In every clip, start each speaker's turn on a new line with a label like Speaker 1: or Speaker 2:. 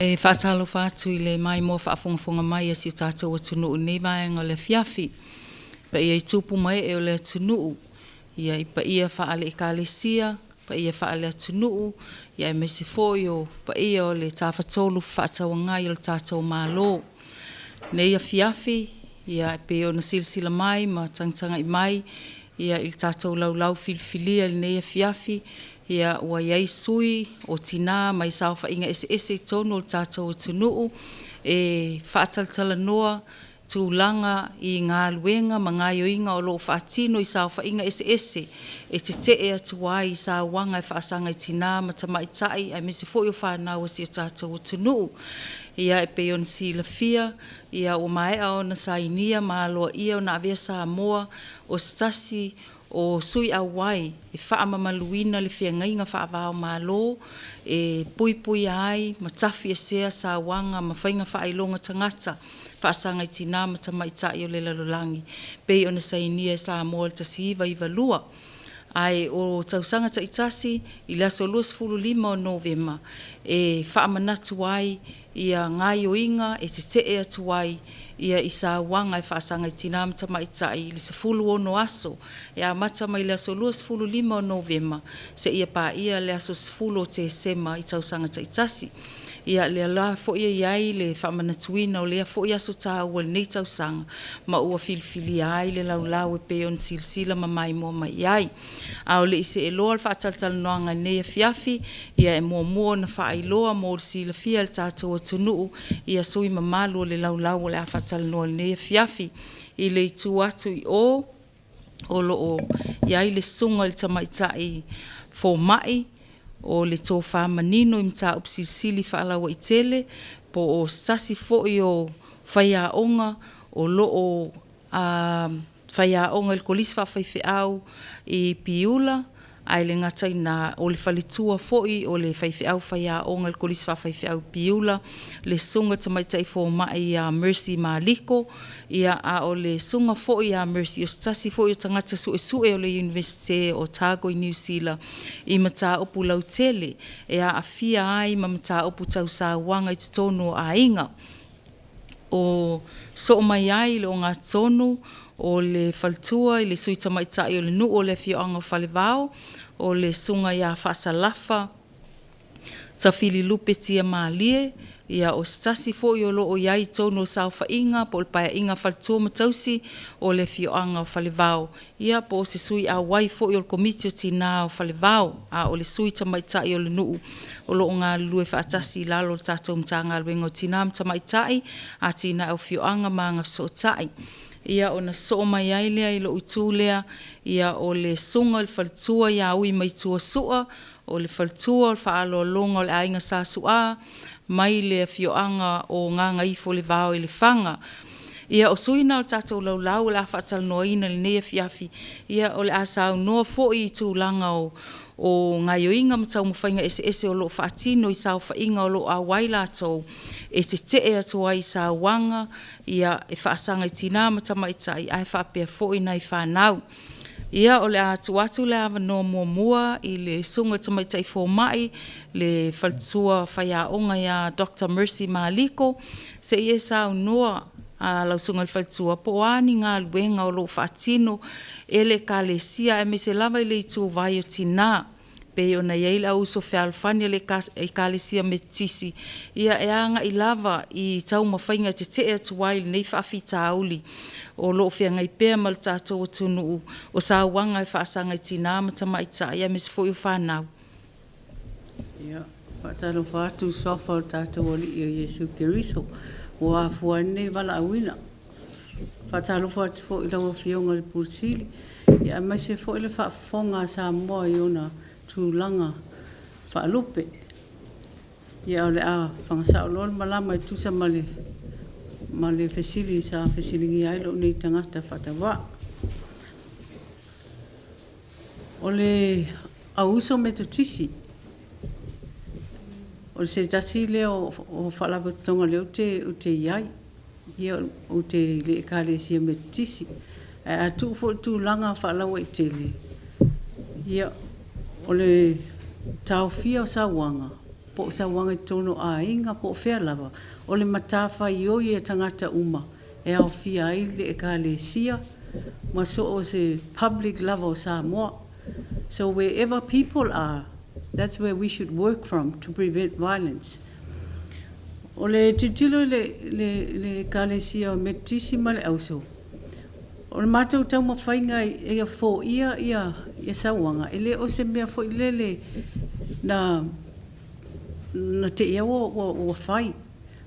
Speaker 1: E whaatalo whaatu I le mai mo whaafongafonga mai si o tātou atunuu nei vaenga le fiafi. Pa ia I tupu mai e o le atunuu. Ia I pa ia whaale I kālesia, pa ia whaale atunuu, ia e mese foio, pa ia o le tāwhatolu whaatawangai o le tātou mālo. Nei a fiafi, ia e pe o na silsila mai, ma tangtanga I mai, ia I tātou laulau filfilia nei a fiafi, ia ua iai sui o tina mai sao whainga ese tonu o tātou atunuu, e whaataltala noa, tūlanga I ngā luenga, ma ngā ioinga o loo whaatino I sao whainga ese, e Tete'e atuai I Sauaga e whaasanga I tina, ma tamaitai, ai mese fo o whanau si o tātou atunuu. Ia e pe on si la fia, ia o mai o na sainia, ma aloa ia o na avea Samoa, o stasi, o sui awai, e whaamamaluina le whiangainga whaavao malo, e pui ai, ma tafi e sea Sauaga, ma whainga whaailonga tangata, whaasanga I tina, ma tamaitai o le lalolangi, pe o na sainia Samoa le tasiva I valua. Ai o tausanga ta itasi, I la solus fulu 5 o Novema, e whaamanatu ai, ia ngai o inga, e Tete'e atuai, ia I Sauaga e whaasanga I tina mata maitai, le se fulu ono aso, e a mata mai le aso luas fulu 5 o Novema, se ia pa ia le aso fulu o te sema I tausanga ta itasi. Ia le ala fo ia iai le whamanatuina o lea fo ia so tā ua nei tausanga, ma ua filfili ai le laulau e pe on silsila ma mai mo mai iai. A o le ise e loa le whaataltal noanga nei a fiafi, ia e mua na whaailoa mo le sila fia le tātou atunuu, ia sui mamalu o le laulau o le a whaatal noa nei a fiafi, I le itu atu I o loo iai le sunga le tamaitai fo mai, o le tō whamanino I mta upsilsili whaalawa I tele, po o stasi fo I o whaiaonga, o loo whaiaonga il kolisi whawhaiwheau I piula, ai le ngatai na o le whalitua fo I o le whaiwheau whaiaonga il kolisi whawhaiwheau piula, le sunga tamaitai fo mai a Mercy Maliko, ia a o le sunga fo I a Mercy o stasi fo I o tangata sue o le University o Tago I New Zealand, I mata opu lautele, e a afia ai ma mata opu tau Sauaga I tutono a inga. O so mai ai le o ngā tonu, o le faltua I le sui tamaitai o le nu o le fioanga whalevao, o le sunga ia whaasalafa, tawhili lupe tia maalie, ia o stasi fo I o loo iai tono sao whainga, po le paia inga faltua matausi o le fioanga o whalevao. Ia po se sui a wai fo I o le komiti o tina o whalevao, a o le sui tamaitai o le nuu, o loo ngā lue whaatasi lalo le tātou mta ngā luenga o tina tamaitai, a tina o fioanga ma ngā sotai. Ia o na so mai ai lea I lo itu lea, ia o le sunga le faltua ia ui mai tua sua, o le faltua o le whaalo longa o le ainga sa sua, mai le fioanga o nganga ifo le vao I le whanga. Ia o suina o tātou laulau le a whaatal noaina le nea fiafi, ia o le asau noa fo I tūlanga o ngai o inga matau mawhainga ese o lo whaatino I sao whainga o lo a wailatou, e Tete'e atua I Sauaga, ia e whaasanga I tina matamaitai, ai whaapea fo I nei whanau. Ia o le atu le awa no mua I le sunga tamaitai fo mai, le faltua whaiaonga ia Dr. Mercy Maliko, se I e sao noa a lausunga le faltua po ani ngā luenga o lo whaatino, e le kālesia e me se lava I le itu vai o tina, pe o na iei la uso whealfania le kālesia me tisi, ia e anga I lava I tau mawhainga Tete'e atuai le nei whaafi tauli, o loo whiangai pēr mal tātou atunuu, o Sauaga e whaasanga I tina matamaitai, ia me se fo I o whanau.
Speaker 2: Ia, whaatalo whaatu sofa o tātou oli I o Yesu Keriso, o a fuane wala awina. Whaatalo whaatu fo I lawa whionga le pulsili, ia mai se fo I le whaafonga Samoa I ona tūlanga whaalupe. Ia o le a whangasao lor malama I tusa male fesili sa fesilingi ailo nei tangata whatawa. O le auso metotisi, o se tasi leo o whalabatonga leo te iai, ia o te le kālesia metotisi, a tu fo tūlanga whalawa I tele. Ia o le tau fia o Sauaga, po Sauaga tono a inga po fea lava. O le matafa I o ia tangata uma e au fia ai le ekalesia ma so o se public level Samoa. So wherever people are, that's where we should work from to prevent violence. O le titilo le ekalesia metisi ma le auso. O le mātou tau mawhainga ia fō ia Sauaga. Ele o se mea fō ilele na te ia o whai.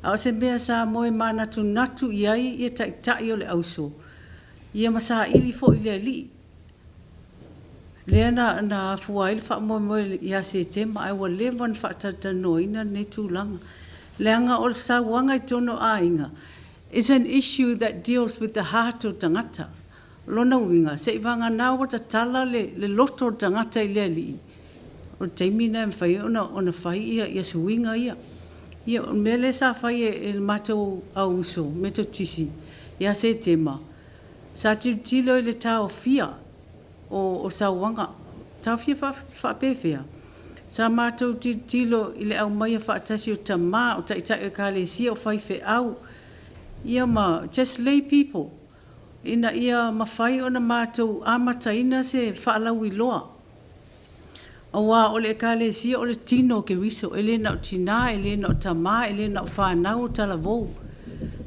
Speaker 2: A o se mea sa moe manatu natu iai ia tai o le auso. Ia masa ili fō ile li. Lea na fua ili wha moe ia se tema ai wa lewan wha tatanoina ne tūlanga. Leanga o Sauaga I tono a inga. It's an issue that deals with the heart o tangata. Lona winga, se iwanga nā wata tala le loto o tangata I lea li. O teimina e mwhai, ona whai ia suinga ia. Ia, mele sa whai e matou au uso, meto tisi, ia se tema. Sa tilo I le tau fia o Sauaga. Tau fia whapewhia. Sa matou tilo I le au mai whaatasi o tamā, o taitai o kālesia o whai whe au. Ia ma, just lay people. Ina ia mawhai o na mātou amataina se whaalau I loa. Awa o le ekalesia o le tino ke riso, ele na o tina, ele na o tamā, ele na o whanau o talavou.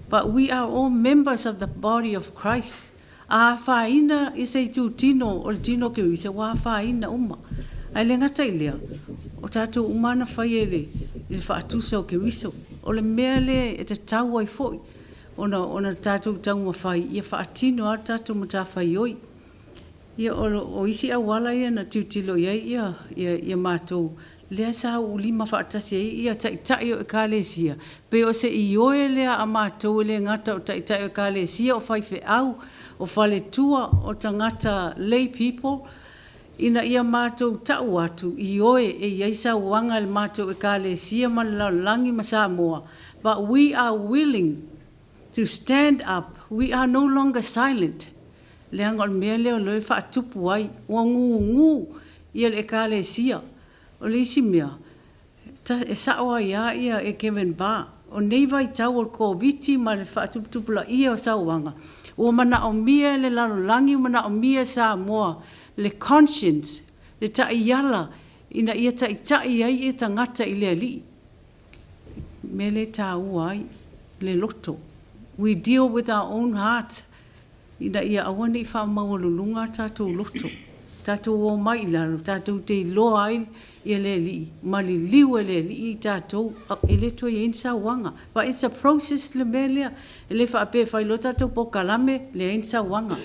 Speaker 2: But we are all members of the body of Christ. A whaina I se tu tino o le tino ke riso, wa whaina uma. Ai le ngata I lea, o tātou umana whai ele, I whaatusa o ke riso. O le mea le e te tau ai foi. Ona tātou tau mawhai, ia whaatino a tātou matawhai oi. Ia o isi a wala ia na tiutilo iai ia mātou. Lea sa ulima whaatasi ia tai o ekalesia. Pe o se ioe lea a mātou le ngata o tai o ekalesia o whaife au, o whale tua o tangata lay people. Ina ia mātou tau atu, ioe e iai Sauaga le mātou ekalesia malalangi ma Samoa. But we are willing to stand up. We are no longer silent. Leanga o mea leo loe whaatupu ai, ua ngu ia le ekalesia. O le isi mea, e saoa ia e Kevin Barr. O nei vai tau o COVID ma le whaatupu la ia o Sauaga. Ua mana o mea le lalolangi, mana o mea Samoa, le conscience, le taiyala, ina ia tai ai ia tangata I le ali. Me le tau ai, le loto. We deal with our own heart. Ina ia awane I whamawalulunga tātou loto. Tātou o mai lalo, tātou te loa ai I le li. Mali liu le li I tātou. Ele toi e Sauaga. But it's a process le melea. Ele whaape whailo tātou Polokalame le Sauaga.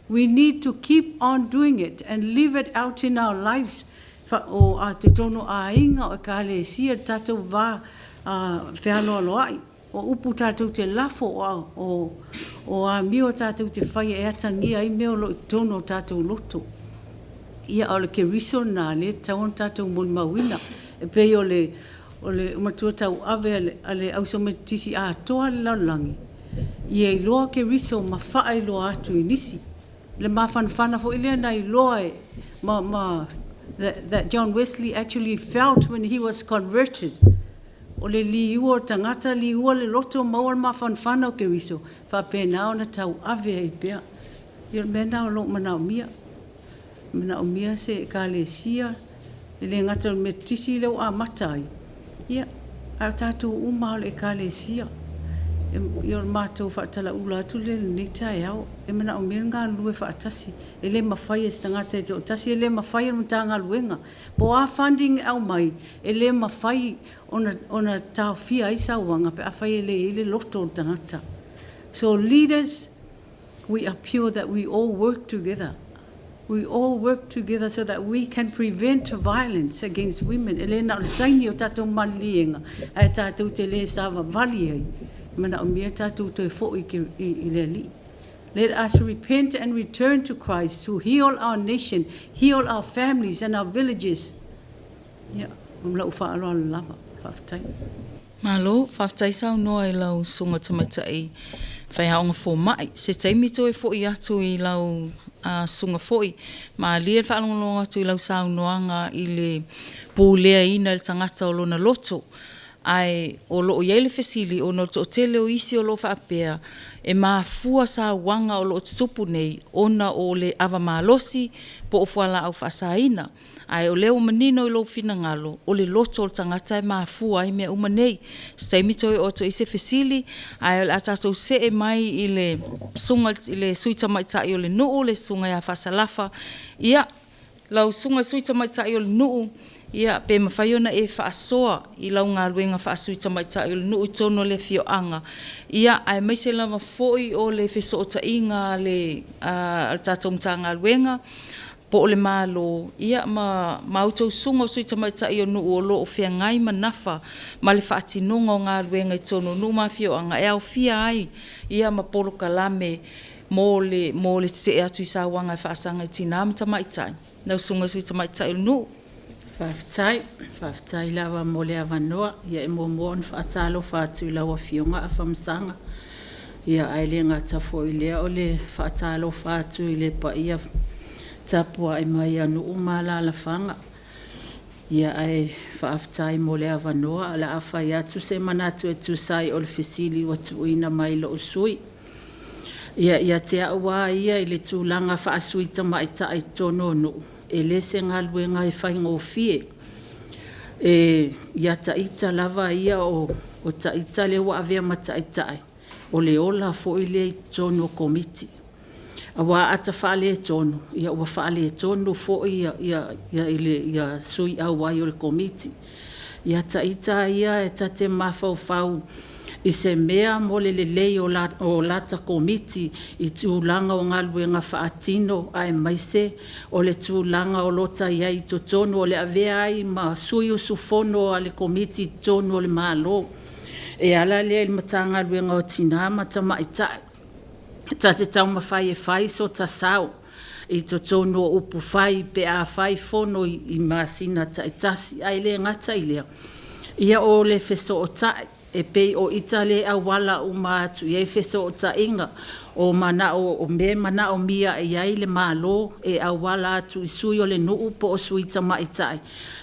Speaker 2: We need to keep on doing it and live it out in our lives. O a te tono a inga o kālesia tātou wā whealoa loai. O upu tātou te lafo o a mio tātou te whai e atangia I meo lo tono tātou loto. Ia o le ke riso nā le tauan tātou mon mawina. E pei o le umatua tau ave ale ausometisi a toa le laulangi. Ia I loa ke riso ma wha I loa atu I nisi. Le mawhanawhana fo ilea na I loa e that John Wesley actually felt when he was converted. O le liua tangata liua le loto maua mawhanawhana o ke riso. Whapena o na tau ave ai pea. Ia mena o lo mana o mia. Mana o mia se ekalesia. Ele ngata me tisi leo a matai. Ia, a tātou uma o le ekalesia. Ia o mātou whaatala ula atu le nei tae au. E mana o mea ngā lue whaatasi. Ele mawhai e stangata e te o tasi. Ele mawhai e mta ngā luenga. Po a funding au mai. Ele mawhai ona tau fia I Sauaga. Pe a whai ele loto o tangata. So leaders, we appeal that we all work together. We all work together so that we can prevent violence against women. Ele na o saini o tātou malienga. A tātou te le sāwa vali ai. Mana o mea tātou te fo I le li. Let us repent and return to Christ to heal our nation, heal our families and our villages. Yeah, lau whaaloa lava, whaftai.
Speaker 1: Malo, whaftai sau noa I lau sunga tamatai. Whai haonga fō mai. Se taimi to e fo I atu I lau sunga foi ma lia whaalonga tu lau saunoanga i le pōlea ina le tangata o lona loto ai o loo iai le fesili o no to tele o isi o lo whaapea e mafua sa wanga o loo tutupu nei ona o le ava malosi po o whala au whaasaina ai o leo manino i lo fina ngalo o le loto o tangata e mafua ai mea umanei staimito i oto i se fesili ai o le atatou se e mai i le sunga i le suita maitai o le nuu le sunga ia whasalafa ia lau sunga suita maitai o le nuu ia pe mawhaiona e whaasoa i lau ngā luenga whaasuita maitai o le nuu tono le fioanga ia ai maise lava foi o le whesoota inga le tatou mta ngā luenga po o le malo ia ma autou sunga o suita maitai o nuu o loo fia ngai manafa ma le whaatinonga o ngā luenga i tono nuu ma fioanga e au fia ai ia ma Polokalame mo le te atu i Sauaga e whaasanga i tina mta maitai nau sunga suita maitai o le nuu
Speaker 2: Whaftai lawa mo le avanoa, ia e mo on whaatalo whaatu i lawa fionga a whamsanga. Ia aile ngā tafo i lea o le whaatalo whaatu i le pa ia tapua i mai anu umala la whanga. Ia ai whaftai mo le avanoa, ala awha i atu se manatu e tūsai o le fesili watu uina mai lo usui. Ia te aua ia i le tūlanga whaasuita maita i tono nuu. E lese ngā luenga e whai ngōwhie. Ia taita lava ia o taita le wa avea mataitai. O le ola fo i le tono komiti. A wa ata whaale e tono. Ia ua whaale e tono fo ia sui au ai o le komiti. Ia taita ia e tate mawhau i se mea mo le lei o lata komiti i tūlanga o ngā luenga whaatino ai maise o le tūlanga o lota ia i totono o le avea ai ma sui o sufono a le komiti tono o le malo e ala lea il matanga luenga o tina mata maitai ta te tau mawhai e whai so ta sao i totono o upu whai pe a whai fono i masina taitasi ai le ngata i lea ia o le feso o tai e pei o itale a wala o mātu i e feso o ta inga o mana o me mana o mia e ai le malo e a wala atu i sui o le nuu po o sui ta maitai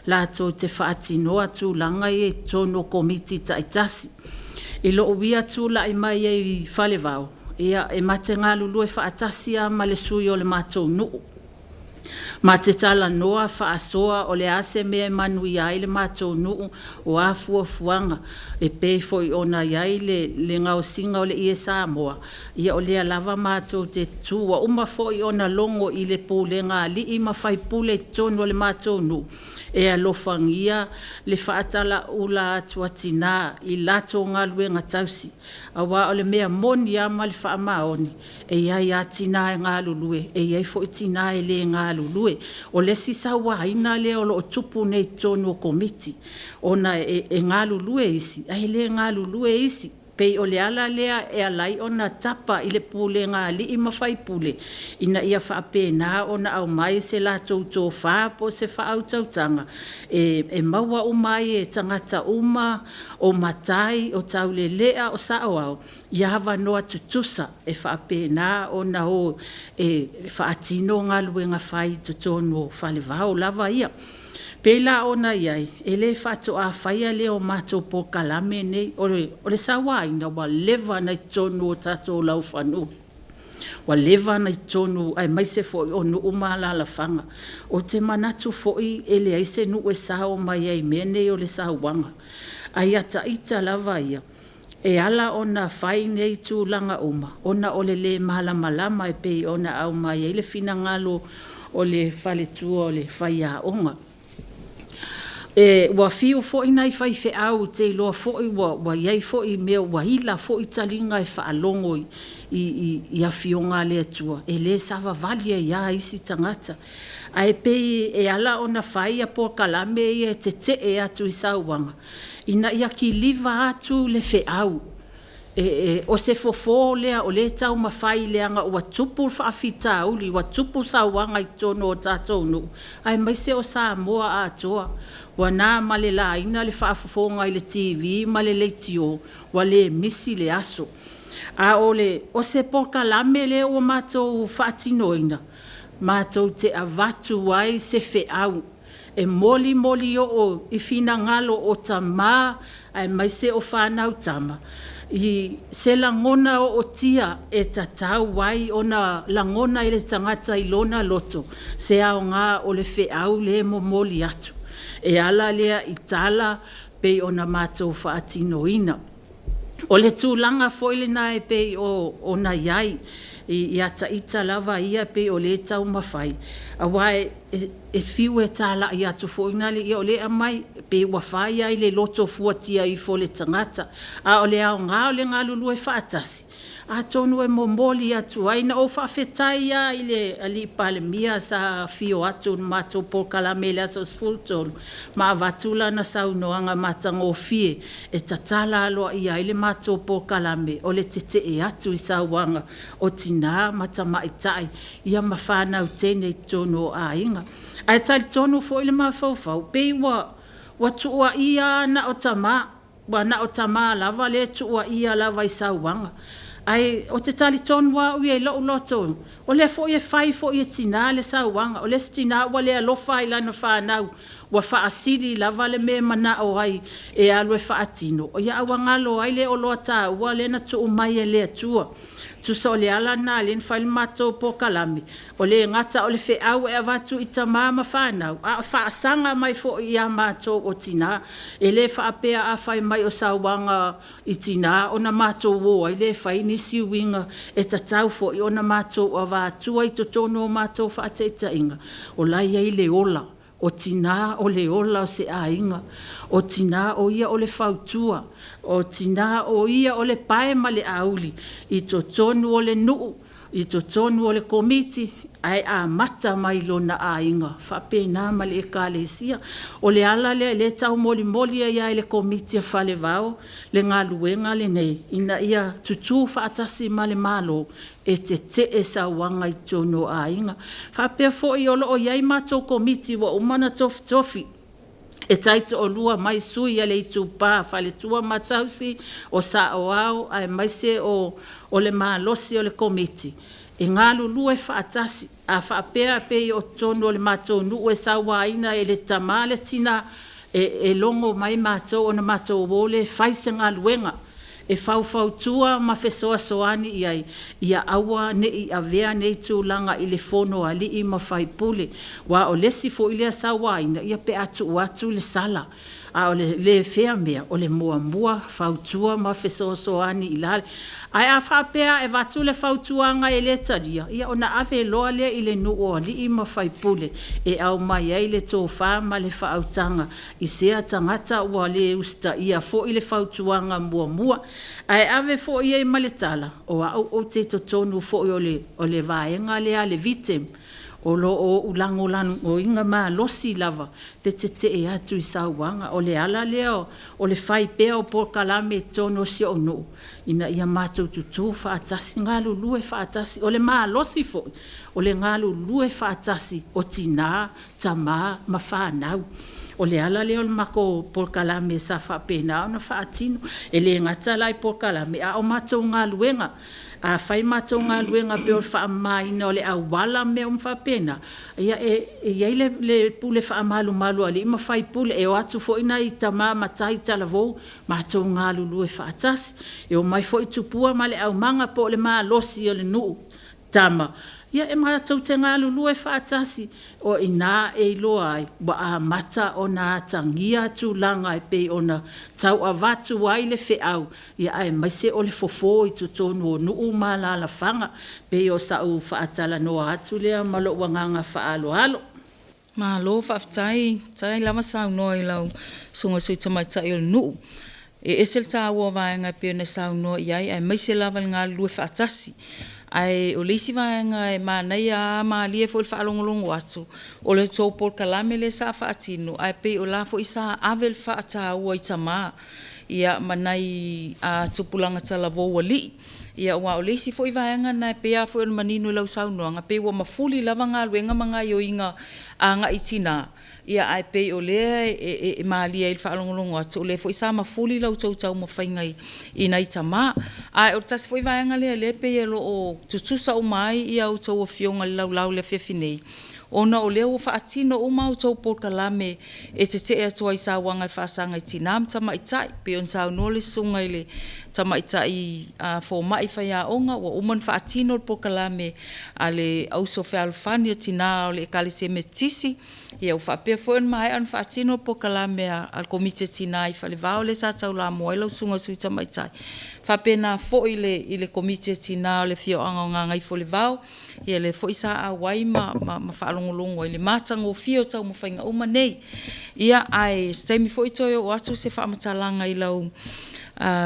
Speaker 2: la to te whaatino atu langa i e tono komiti taitasi i lo uia tu la i mai e whale vau ia e mate ngā lulu e whaatasi a ma le sui o le mātou nuu ma te tala noa whaasoa o le ase mea manu i ai le mātou nuu o a fuanga e pei foi ona i ai le ngau singa o le ie Samoa ia o lea lava mātou te tua uma foi ona longo i le pūlenga li i mawhai pule tono le mātou nuu e alofangia le whaatala ula atua tina i lato ngā luenga tausi a wā o le mea moni a ma le whaamaoni e iai a tina e ngā lulue e iai fo i tina e le ngā lulue o le si sawa ina le o lo tupu nei tono komiti ona e ngā lulue isi a le ngā lulue isi pei o le ala lea e alai ona tapa i le pule ngā li i mawhai pule ina ia whaapena ona au mai se la tō whaapo se whaatautanga e maua o mai e tangata uma o matai o tau le lea o saoao ia hawa noa tutusa e whaapena ona o e whaatino ngā luenga whai tutono whale vau lava ia Pela ona iai, e le whato a whaia leo mato Polokalame nei, o le sawaina wa lewa nei tonu o tato lau whanu. Wa lewa nei tonu, ai maise foi o nu umala la whanga. O te manatu foi e le aise nu e sao mai ai mene o le Sauaga. Ai ata ita lava ia. E ala ona whai nei tu langa uma. Ona o le malama e pei ona au mai ai le fina ngalo o le whale tua o le whai a onga. Wa fiu fo ina I fai fe au te loa fo I wa iai fo I mea wa hila fo I talinga e whaalongo I a fionga le atua. E le sava valia ia isi tangata. A e pei e ala ona whai a Polokalame e Tete'e atu I Sauaga. Ina ia ki liva atu le fe au. O se fofo lea o le tau mawhai leanga o tupu whaafita uli, wa tupu Sauaga I tono o tatou nu. Ai mai se o Samoa a atoa. Wa nā male la ina le whaafofonga I le TV, male leitio, wa le misi le aso. A o se Polokalame le o matou whaatinoina. mātou te avatu ai se wheau. E moli o I whina ngalo o tamā ai mai se o whanau tama. I se langona o tia e tatau wai ona langona I le tangata I lona loto. Se ao ngā o le wheau le mo moli atu. E ala lea I tala pe ona mātou whaatinoina. O le tūlanga foile na e pe o na iai. I ata ita lava ia pe o le tau mawhai. A wae e fiu e tala I atu fōinale I o le amai pe wawhai ai le loto fuatia I fo le tangata. A o le ao ngā o le ngā lulu e whaatasi. A tonu e momoli atu ai na o whawhetai ia I le ali pale mia sa fio atu mato Polokalame le aso sfultonu. Ma avatula na saunoanga matango fie e tatala aloa ia I le mato Polokalame o le Tete'e atu I Sauaga o tina matamaitai ia mawhanau tene I tonu o a inga. Ai tali tonu fo I le mawhauwhau pe wa tuua ia na o tama wa na o tama lava le tuua ia lava I Sauaga. Ai o te tali tonu wa ui e lo loto. O le fo e fai fo e tina le Sauaga. O le stina wa le alofa I lana whanau. Wa whaasiri lava le me mana o ai e alu e whaatino. O ia awa ngalo ai le o loa tā ua le na tu umai e le atua. Tu so le ala na le nfai mato Polokalame. O le ngata o le wheau e avatu I tamā ma whanau. A whaasanga mai fo I a mato o tina. E le whaapea a whai mai o Sauaga I tina. O na mato wo. I le whai nisi winga e tatau fo I o na mato o avatua I totono o mato whaateita inga. O lai ai le ola. O tina o le ola o se a inga. O tina o ia o le whautua. O tina o ia o le pae ma le auli. I to tonu o le nuu. I to tonu o le komiti. Ai a mata mai lona a inga. Whapena ma le ekalesia. O le ala le tau moli moli ia le komiti a whale vau. Le ngā luenga le nei. Ina ia tutu whaatasi ma le malo. E Tete'e Sauaga I tono a inga. Whapea fo I olo o iai mato komiti wa umana tofi. E taito o lua mai sui ale I tūpā, whale tua matausi o sa o au, ai mai se o le mālosi o le komiti. E ngā lulu e whaatasi, a whaapea pe o tono o le mato nu e Sauaina e le tamale tina e longo mai mato o na mato o le whaise ngā luenga. E whau tua ma whesoa soani ia awa ne I avea nei tūlanga I le fono ali I ma whaipule. Wa o lesi fo I lea Sauaina ia pe atu le sala. A o le whea mea o le mua whau tua ma whesoa soani I lale. Ai a whapea e watu le whau tuanga e le taria. Ia o na ave loa lea I le nuu ali I ma whaipule. E au mai ai le tō wha ma le whaautanga. I sea tangata ua le usta ia fo I le whau tuanga mua. Ai ave fo I e ma le tala. O au o te tonu fo I o le vaenga lea le vitem. O lo o ulango lanu o inga maa losi lava le Tete'e atu I Sauaga o le ala leo o le whai pea o Polokalame tono si o no ina ia mātou tutu whaatasi ngā lulu e whaatasi o le maa losi fo o le ngā lulu e whaatasi o tina tamā ma whanau o le ala leo le mako Polokalame sa whapena o na whaatino e le ngata lai Polokalame a o mātou ngā luenga a whai mātou ngā luenga pe o whaamaina o le awala me o mwhapena. Ia e le pule whaamalu ali ima whai pule e o atu fo ina I tamā matai talavou mātou ngā lulu e whaatasi. E o mai fo I tupua ma le au manga po le maa losi o le nuu tama. Ia e mātou te ngā lulu e whaatasi o ina e loa ai wa a mata o nā tangia tūlanga e pe o na tau a watu wai le wheau. Ia ai mai se o le fofo I tutonu o nuu ma la la whanga pe o sa u whaatala noa atu lea malo wanganga whaalo halo.
Speaker 1: Malo whaftai, tai lama sau noa I lau sunga sui tamaitai o nuu. E esel tā ua vaenga pe o na sau noa iai ai mai se lava ngā lulu e whaatasi. Ai o leisi vaenga e manai a maalia fo I whaalongolongo atu. O le tō Polokalame le sa whaatino. Ai pe o la fo I sa avel whaata ua I tamā. Ia manai a tupulanga talavo wali. Ia wa o leisi fo I vaenga na pe a fo o manino lau saunoanga. Pe ua mafuli lava ngā luenga mga ioinga a ngā itina. ia ai pe o le e malia il whaalongolongo atu, o le fo isa mafuli lau tau mawhaingai i nei tama. Ai o tas fo i vaenga le pe e lo o tutusa o mai ia o tau o fionga lau le whiwhinei. Ona o leo whaatino o mau tau Polokalame e Tete'E atua i Sauaga i whaasanga i tinam tamaitai, pe on sau nole sunga i le tamaitai fo mai whaia onga, wa uman whaatino o Polokalame a le auso whealfani o tina o le ekalise me tisi, ia o whapea fo en mai an whaatino o Polokalame al komite tina i whalewao le sa tau la moela o sunga sui tamaitai. Whapea na fo i le komite tina o le fio anga o ngai fo le vao, ia le fo isa a wai ma whaalongolongo i le matango fio tau mawhainga o manei. Ia ai stemi fo i toi o atu se whaamatalanga i lau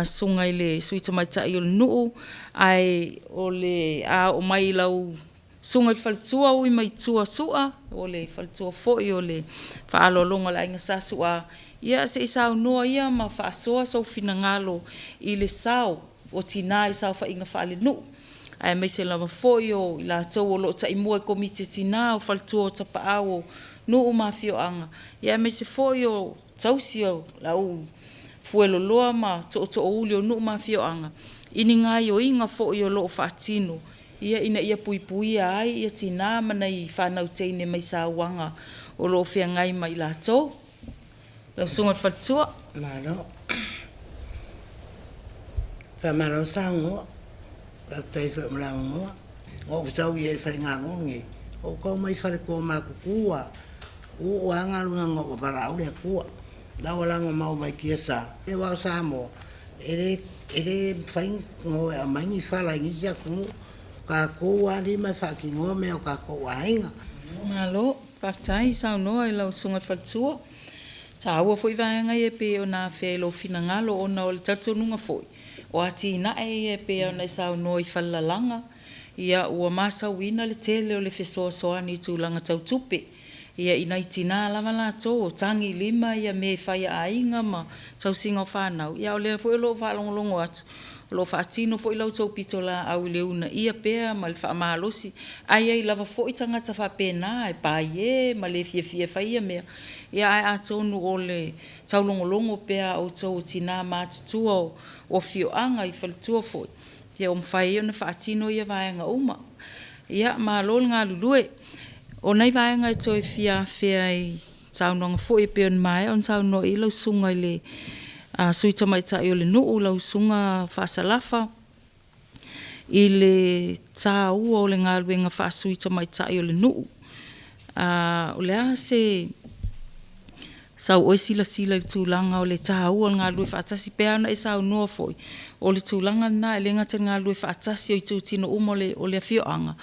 Speaker 1: sunga i le sui tamaitai o le nuu, ai o le o mai i lau sunga i whalitua ui mai tua sua, o le whalitua fo i o le whaalolonga la inga sa sua. Ia se isa noa ia ma whaasoa sau fina ngalo i le sao o tina i sao whainga whaale nuu. Ai mai se lama foi o i la tau o lo ta imua i komite tina o whalitua o tapa au nuu mafio anga. Ia mai se foi o tausi o lau fuelo loa ma to uli o nuu mafio anga. Ini ngai o inga foi o lo whaatino. Ia ina ia pui ai ia tina mana i whanau teine mai sa wanga o lo whia ngai mai la tau. Lau sunga whalitua.
Speaker 3: Mano. Whamaro sango. Tai wha mrao ngoa. O kusau i e whai ngā ngongi. O kau mai whare kua māku kua. O angarunga ngā o parau lea kua. Lawalanga mau mai kia sa. E wau sa mo. Ere whai ngoe a maingi whala ingisi a kungu. Ka kua ni mai whaki ngoa mea o ka kua hainga.
Speaker 1: Malo, whaktai sao noa i lau sunga whalitua. Ta aua foi vaenga e pe o nā whea lo fina ngalo o na o le tatununga foi. O ati ina e pe o na sao no i whalalanga. Ia ua masa wina le tele o le whesoa soa ni tūlanga tau tupe. Ia ina i tina lama la tō o tangi lima ia me whai a inga ma tau singa o whanau. Ia o le foi lo whalongolongo atu. Lo whaatino foi lau tau pito la au le una ia pea ma le whaamahalosi. Ai ai lava foi tangata whapena e pa ie ma le fia whai ia mea. Ia ai a tonu o le taulongolongo pea o tau tina mātutua o fioanga i whalitua foi. Ia o mwhai o na whaatino ia vaenga uma. Ia ma lol ngā lulue. O nei vaenga i toi fia i taunonga foi pea on mai on tauno i lau sunga i le sui tamaitai o le nuu lau sunga whaasalafa. I le tā ua o le ngā luenga whaasui tamaitai o le nuu. O le a se sau oi sila i tūlanga o le tāua ngā lue whaatasi pēr na e sau noa foi. O le tūlanga na e lenga te ngā lue whaatasi o i tūtino o le awhioanga.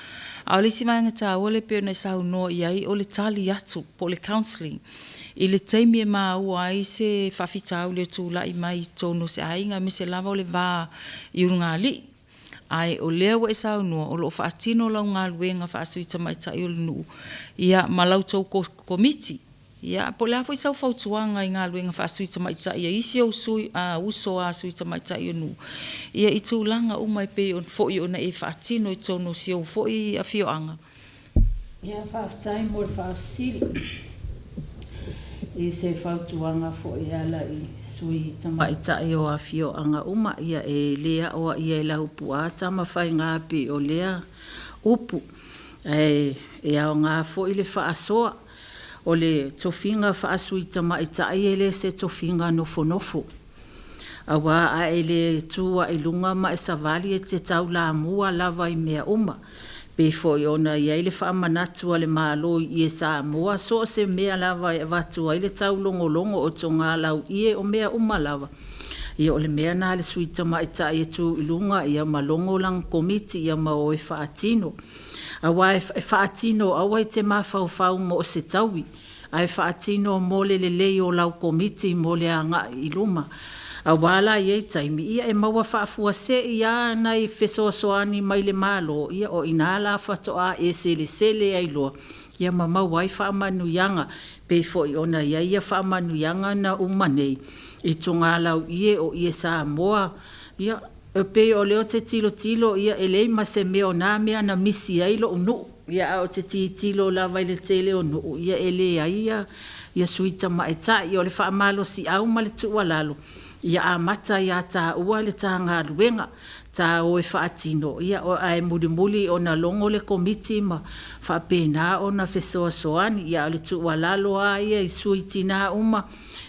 Speaker 1: A o le si maenga tāua le pēr na e sau noa iai o le tali atu po le counselling. I le teimi e maa ua ai se whawhitau le tūla i mai tono se ainga me se lava o le vā i urunga li. Ai o lea wa e sau noa o lo whaatino lau ngā luenga whaasui tamaitai o le nuu. Ia malau tau komiti. Ia po la foi sau fautuanga i ngā luenga whaasui tamaitai ia isi au sui uso a sui tamaitai o nu. Ia i tūlanga umai pe on foi o na e whaatino i tono si au foi a fioanga.
Speaker 2: Ia whaafitai mo le whaafisiri. I se fautuanga foi ala i sui tamaitai o a fioanga uma ia e lea o ia e lau pua tama whai ngā pe o lea upu. E au ngā foi le whaasoa. O le tofinga whaasui tamaitai e le se tofinga nofo. Awa a e le tua i lunga ma e savali e te tau la mua lava i mea uma. Pe foi ona i le whaamanatua le malo i e sa mua so se mea lava e vatua i le tau longo o tonga lau i e o mea uma lava. Ia o le mea na le sui tamaitai e tu i lunga i a malongo lang komiti i a mao e whaatino. Awa e whaatino awa i te mawhau mo o se taui. Ai whaatino mo le leo lau komiti mo le anga i luma. Awa la i e taimi ia e maua whaafua se ia na i whesoasoani mai le malo. Ia o ina la whatoa e sele ai loa. Ia mamau ai whaamanuyanga. Pe foi ona ia whaamanuyanga na umanei. I tunga lau ie o ie sa moa. Ia e pe o leo te tilo ia e lei ma se mea o nā mea na misi ai lo unu. Ia o te tilo la vai le tele o nu. Ia e le ia
Speaker 4: ia suita maeta i o le whaamalo si au ma le tuualalo. Ia a mata ia tā ua le tanga luenga tā o e whaatino. Ia o ai muli o na longo le komiti ma whaapena o na fesoa soani. Ia o le tuualalo a ia i suitina uma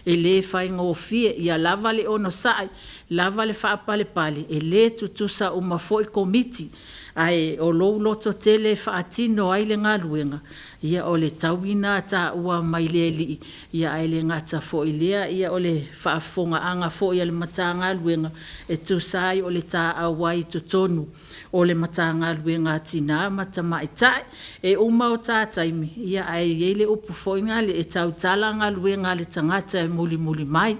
Speaker 4: e le whai ngofie. Ia lava le ono saai, lava le whaapale pale. E le tutusa uma foi komiti. Ai o lou loto tele whaatino ai le ngā luenga. Ia o le tauina tā ua mai le li. Ia ai le ngata fo i lea. Ia o le whaafonga anga fo i le mata ngā luenga. E tūsai o le tā awai tutonu. O le mata ngā luenga tina mata maitai. E uma o tā taimi. Ia ai le upu fo i ngā le e tau tala ngā luenga le tangata e muli mai.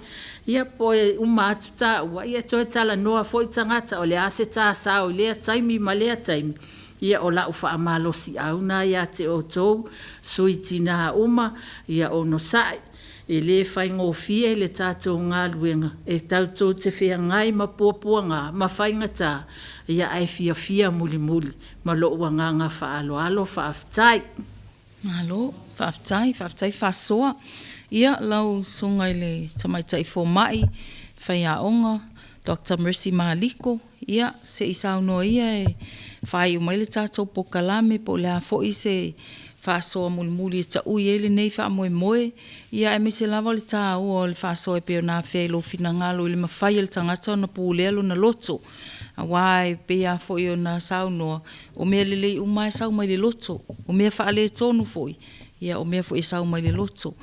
Speaker 4: Ia po e uma atu tā ua. Ia toi tala noa fo i tangata o le ase tā sao i lea taimi ma lea taimi. Ia o la ufa amalosi auna ia te o tou suitina uma ia o no sai e le fai ngofie le tātou ngā luenga e tautou te whea ngai ma puapua ngā ma whai ngata ia ai fia muli ma loa ngā whaaloalo whaaftai
Speaker 1: Malo, whaaftai whaasoa. Ia lau sungai le tamaitai fo mai whai aonga Dr. Mercy Maliko. Ia se isau noa ia e whai umai le tātou Polokalame po le a fo i se whaasoa muli ta ui ele nei wha moe. Ia e me se lava le tā ua o le whaasoa e peo nā whea lo fina ngalo i le mawhai le tangata o na pūlelo na loto. A wai pe a fo i o nā sau noa o mea lelei umai sau mai le loto. O mea wha ale tonu foi. Ia o mea fo i sau mai le loto.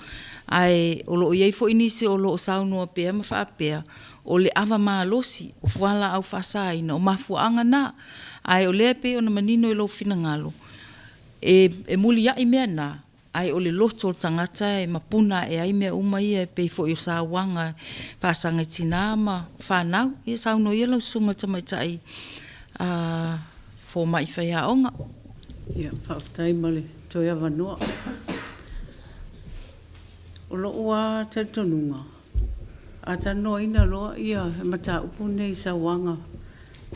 Speaker 1: Ai o lo iei fo inisi o lo sau noa pea ma wha pea. O le awa maa losi, o fuala au whasaina, o mafuanga na. Ai o lea pe o na manino i lo fina ngalo. E muli ia i mea na. Ai o le loto o tangata e mapuna e ai mea uma ia e pe fo i o Sauaga pasanga tina ma whanau. Ia sauno ia lau sunga tamaitai fo mai whai aonga.
Speaker 2: Ia, whaatai male, toi awa noa. O lo ua te tonunga. A tano ina loa ia mata upu nei Sauaga.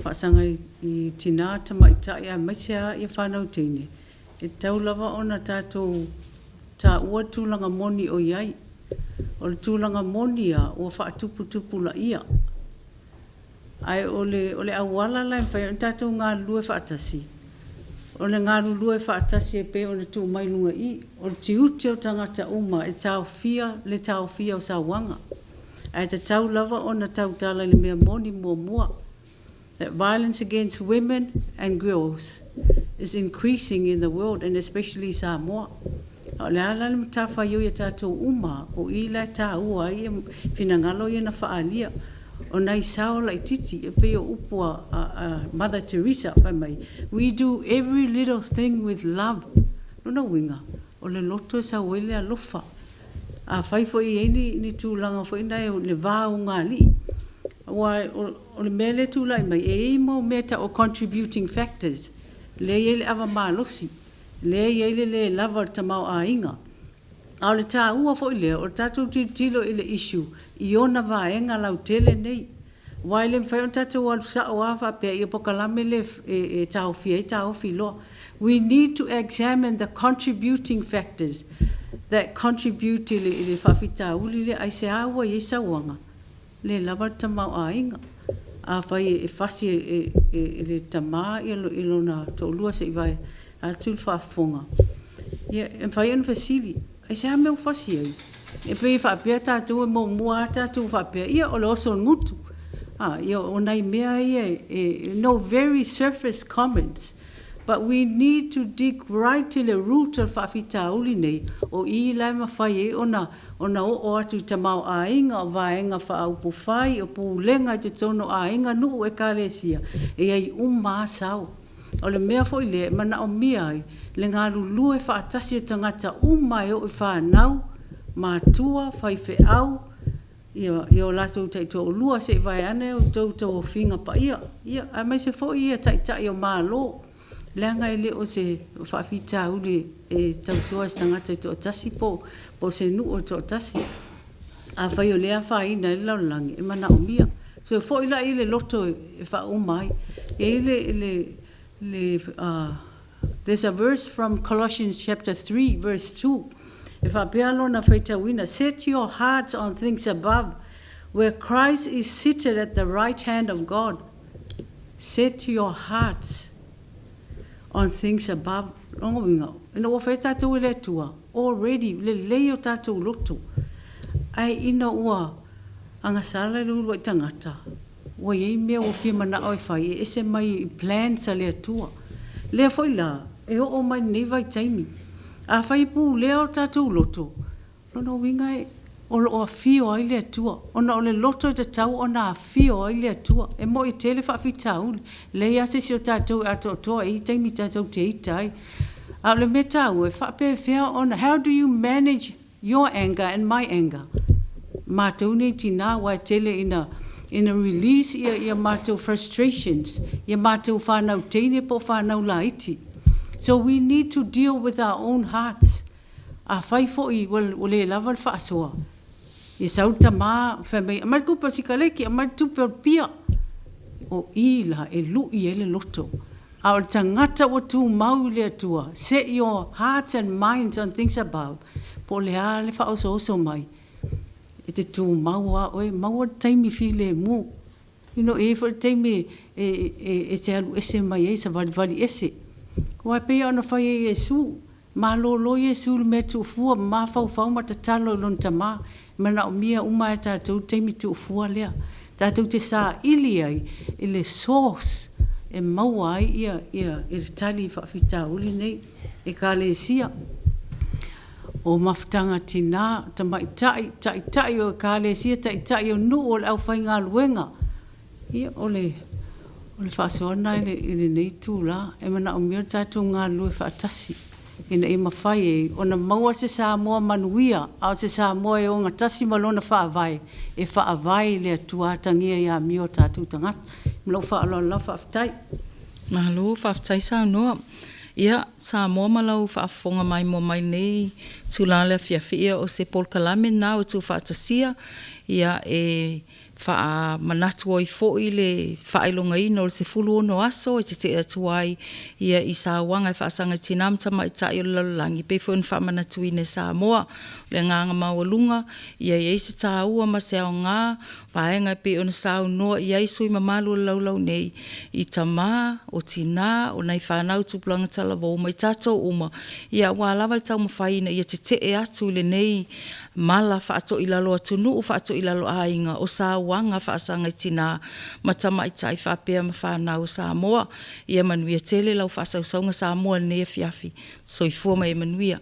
Speaker 2: Whaasanga i tina tamaitai a maisea ia whanau teine. E tau lava ona tātou tā ua tūlanga moni o iai. O le tūlanga moni a ua whaatupu la ia. Ai o le awala lai whai o tātou ngā lue whaatasi. O le ngā lue whaatasi e pe o le tū mailunga i. O le tiuti o tangata uma e tau fia o Sauaga. Ai te tau lava ona tau tala le mea moni mua. That violence against women and girls is increasing in the world and especially Samoa. Le ala le matafa yo ia tātou uma o ila tā ua i finangalo ia na whaalia. O nai sao lai titi e pe o upua Mother Teresa pa mai. We do every little thing with love. Nona winga. O le loto sa wele a lofa. A whai fo i ni tūlanga fo i nai o le vāu ngā li. O le mele tūlai mai e mo meta o contributing factors. Le le awa mālosi. Le lava tamau a inga. A le tā ua fo i le o tātou tilo i le issue. I ona vaenga lau tele nei. Wai le mwhai on tātou alu sa o awa pia i Polokalame le e tāo fi loa. We need to examine the contributing factors that contribute to le whawhita uli le ai se awa i Sauaga. Le lava tamau a inga. A whai e whasi le tamā i lona tō lua se i vai a tūl whaafonga. Ia, e whai on fasili. Ai se hameu whasi ai. E pei whaapea tātou e mo mua tātou whaapea. Ia o le oso ngutu. Ia o nei mea ia no very surface comments. But we need to dig right to the root of whawhita uli nei. O I lai mawhai e ona o atu tamau a inga o vaenga whaaupu whai o pūlenga i te tono a inga nuu e kāresia. E ai sao. O le mea fo i le mana o mia ai. Le ngā lulue whaatasi o tangata umai o i whanau. Mātua, whai au. Ia o lato taito o lua se vai ane o tau whinga pa ia. Ia, a mai se fo ia tai o mālo. Leanga i le o se whawhita uli e tau sua se tangata i tō tasi po se nu o tō tasi. A whai o lea whaina i laulangi e mana o mia. So e fo ila i le loto e wha umai. E there's a verse from Colossians chapter 3 verse 2. E whapea lona whaitawina. Set your hearts on things above, where Christ is seated at the right hand of God. Set your hearts on things above. Rongo winga. Ina ua whai tātou le tua. Already, le leo tātou loto. Ai ina ua angasala le ulu i tangata. Ua iei mea ua whia mana oi whai. E ese mai i plan sa le tua. Lea whai la. E o mai nei vai taimi. A whai pū leo tātou loto. Rono winga e. O lo fio ai le tua. Ona o le loto i te tau ona fio ai le tua. E mo i tele whaafi tau. Le ase si o tātou ato toa i taimi tātou te itai. A le me tau e whape whea ona. How do you manage your anger and my anger? Mātou nei tina wa tele in a release ia mātou frustrations. Ia mātou whanau teine po whanau laiti. So we need to deal with our own hearts. A whai fo'i wale lava whaasoa. I sauta mā whamei. Amai kupa sikaleki, amai tupe pia. O ila e lui e le loto. A o tangata o tū mau le atua. Set your hearts and minds on things above. Po le a le whaoso oso mai. E te tū mau a oe. Mau a taimi while mu. You know, e for taimi e te alu ese mai e sa vali ese. Wai pia ona whai e Yesu. Ma lo Yesu le me tu fua. Ma fau ma te talo lon tamā. Mana o mia uma e tātou teimi tu ufua lea. Tātou te sā ili ai, i le source, e maua ai ia i tali whawhita uli nei, e ka le sia. O mawhtanga tina, ta tai o ka le sia, tai o nu o le au whai ngā luenga. Ia o le whaasoana i le nei tū la, e mana o mia tātou ngā lue whaatasi. Ina e mawhai e, ona maua se sā moa manuia, au se sā moa e o ngā tasi malona whaavai, e whaavai lea tuatangia ia mio tātou tangat. Mlau whaaloa la whaafitai.
Speaker 1: Mahalo, whaafitai sā noa. Ia, sā moa malau whaafonga mai mo mai nei, tūlālea whiawhia o se Polokalame nā o tū whaatasia, ia e wha manatu o i fōi le whaelonga ino le se fulu ono aso e te atuai ia i Sauaga e whaasanga tinam tama i tai o le lalangi pe fōi wha manatu i ne Samoa le nganga mawalunga ia i eise tā ua ma se ao ngā paenga pe ona sau noa i eisui mamalu laulau nei i tamā o tina o nei whanau tupulanga talawo mai tato uma ia wālawa le tau mawhaina ia Tete'e atu le nei mala whaato i lalo atunu o whaato i lalo ainga o Sauaga whaasanga i tina matama i tai whapea ma whanau Samoa ia manuia tele lau whaasausonga Samoa nea fiafi so i fua mai manuia.